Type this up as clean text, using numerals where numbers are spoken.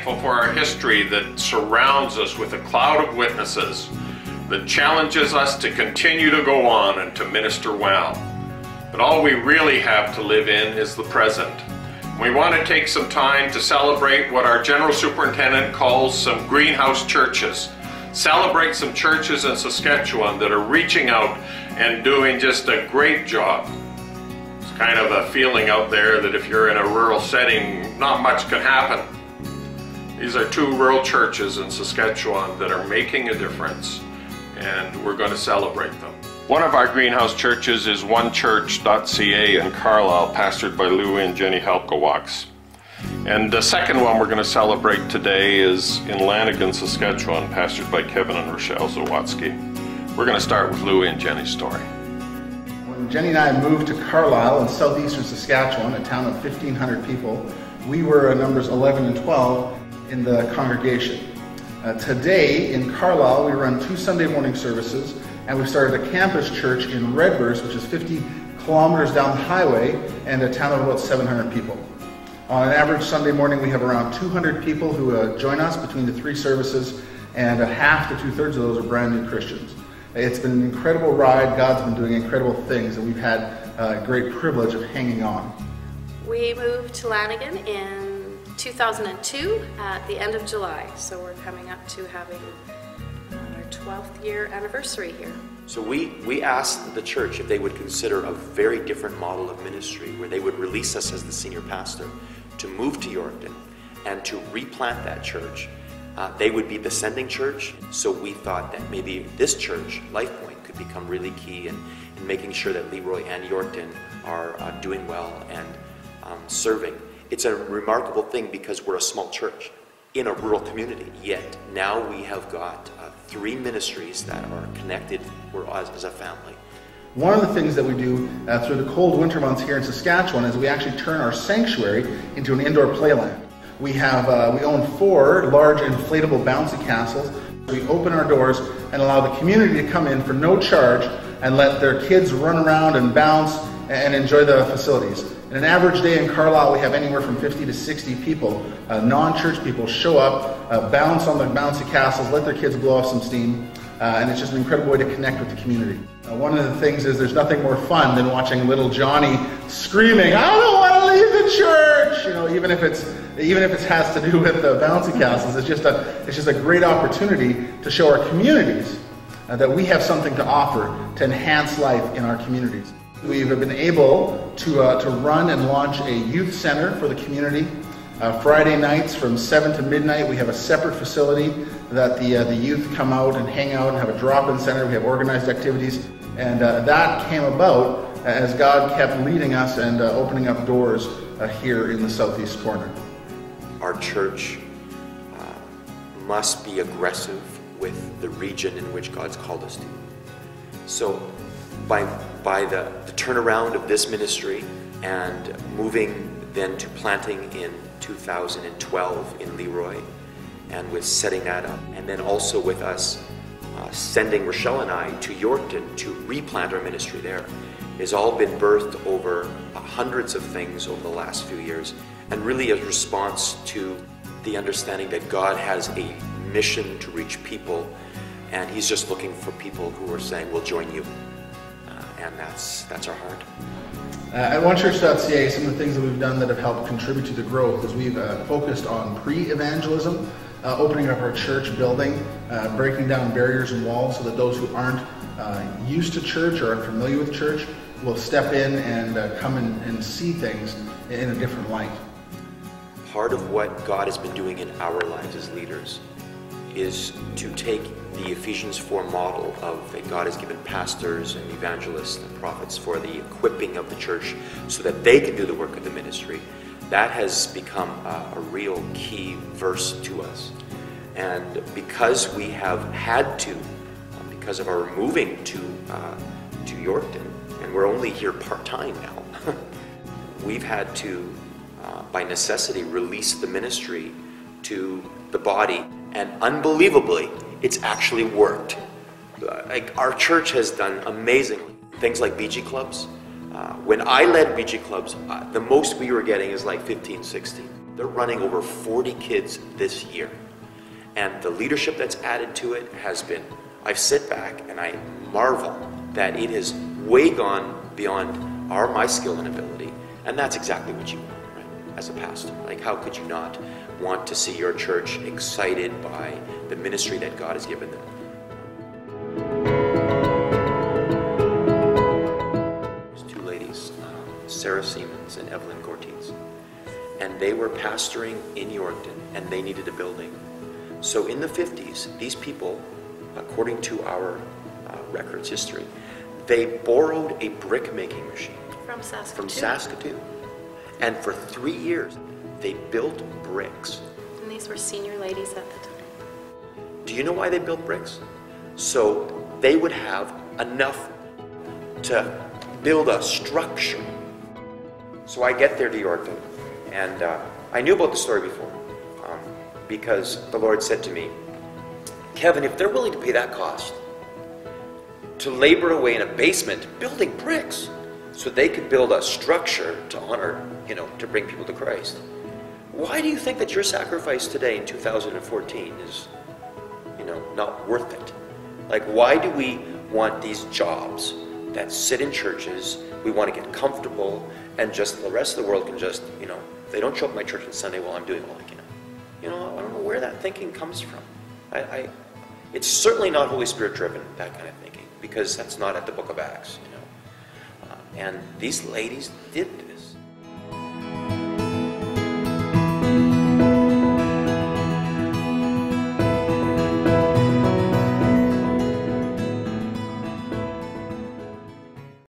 thankful for our history that surrounds us with a cloud of witnesses that challenges us to continue to go on and to minister well. But all we really have to live in is the present. We want to take some time to celebrate what our General Superintendent calls some greenhouse churches. Celebrate some churches in Saskatchewan that are reaching out and doing just a great job. It's kind of a feeling out there that if you're in a rural setting, not much can happen. These are two rural churches in Saskatchewan that are making a difference, and we're going to celebrate them. One of our greenhouse churches is onechurch.ca in Carlisle, pastored by Louie and Jenny Halkowaks. And the second one we're going to celebrate today is in Lanigan, Saskatchewan, pastored by Kevin and Rochelle Zawatsky. We're going to start with Louie and Jenny's story. When Jenny and I moved to Carlisle in southeastern Saskatchewan, a town of 1,500 people, we were numbers 11 and 12 in the congregation. Today in Carlisle, we run 2 Sunday morning services, and we've started a campus church in Redburs, which is 50 kilometers down the highway, and a town of about 700 people. On an average Sunday morning, we have around 200 people who join us between the 3 services, and half to 2/3 of those are brand new Christians. It's been an incredible ride. God's been doing incredible things, and we've had a great privilege of hanging on. We moved to Lanigan in 2002 at the end of July, so we're coming up to having our 12th year anniversary here. So we asked the church if they would consider a very different model of ministry where they would release us as the senior pastor to move to Yorkton and to replant that church. They would be the sending church, so we thought that maybe this church, LifePoint, could become really key in making sure that Leroy and Yorkton are doing well and serving. It's a remarkable thing because we're a small church in a rural community, yet now we have got 3 ministries that are connected as a family. One of the things that we do through the cold winter months here in Saskatchewan is we actually turn our sanctuary into an indoor playland. We own 4 large inflatable bouncy castles. We open our doors and allow the community to come in for no charge and let their kids run around and bounce and enjoy the facilities. In an average day in Carlisle, we have anywhere from 50 to 60 people, non-church people, show up, bounce on the bouncy castles, let their kids blow off some steam, and it's just an incredible way to connect with the community. One of the things is there's nothing more fun than watching little Johnny screaming, "I don't want to leave the church!" You know, even if it has to do with the bouncy castles, it's just a great opportunity to show our communities that we have something to offer to enhance life in our communities. We've been able to run and launch a youth center for the community. Friday nights from 7 to midnight, we have a separate facility that the youth come out and hang out and have a drop-in center. We have organized activities, and that came about as God kept leading us and opening up doors here in the southeast corner. Our church must be aggressive with the region in which God's called us to. So by the turnaround of this ministry and moving then to planting in 2012 in Leroy, and with setting that up, and then also with us sending Rochelle and I to Yorkton to replant our ministry there, has all been birthed over hundreds of things over the last few years, and really a response to the understanding that God has a mission to reach people, and He's just looking for people who are saying, "We'll join you," and that's our heart. At onechurch.ca, some of the things that we've done that have helped contribute to the growth is we've focused on pre-evangelism, opening up our church building, breaking down barriers and walls so that those who aren't used to church or aren't familiar with church will step in and come and see things in a different light. Part of what God has been doing in our lives as leaders is to take the Ephesians 4 model of that God has given pastors and evangelists and prophets for the equipping of the church so that they can do the work of the ministry. That has become a real key verse to us. And because we have had to, because of our moving to Yorkton, and we're only here part-time now, we've had to, by necessity, release the ministry to the body, and unbelievably, it's actually worked. Like, our church has done amazingly. Things like BG clubs. When I led BG clubs, the most we were getting is like 15, 16. They're running over 40 kids this year. And the leadership that's added to it has been, I sit back and I marvel that it has way gone beyond my skill and ability. And that's exactly what you want, right? As a pastor. Like, how could you not want to see your church excited by the ministry that God has given them? There's two ladies, Sarah Siemens and Evelyn Gortitz. And they were pastoring in Yorkton, and they needed a building. So in the 50s, these people, according to our records history, they borrowed a brick-making machine from Saskatoon. And for 3 years, they built bricks. And these were senior ladies at the time. Do you know why they built bricks? So they would have enough to build a structure. So I get there to Yorkton, and I knew about the story before, because the Lord said to me, Kevin, if they're willing to pay that cost to labor away in a basement building bricks so they could build a structure to honor, to bring people to Christ, why do you think that your sacrifice today in 2014 is, not worth it? Like, why do we want these jobs that sit in churches? We want to get comfortable, and just the rest of the world can just, if they don't show up at my church on Sunday, well, I'm doing all I can. I don't know where that thinking comes from. It's certainly not Holy Spirit driven, that kind of thinking, because that's not at the book of Acts, and these ladies did this.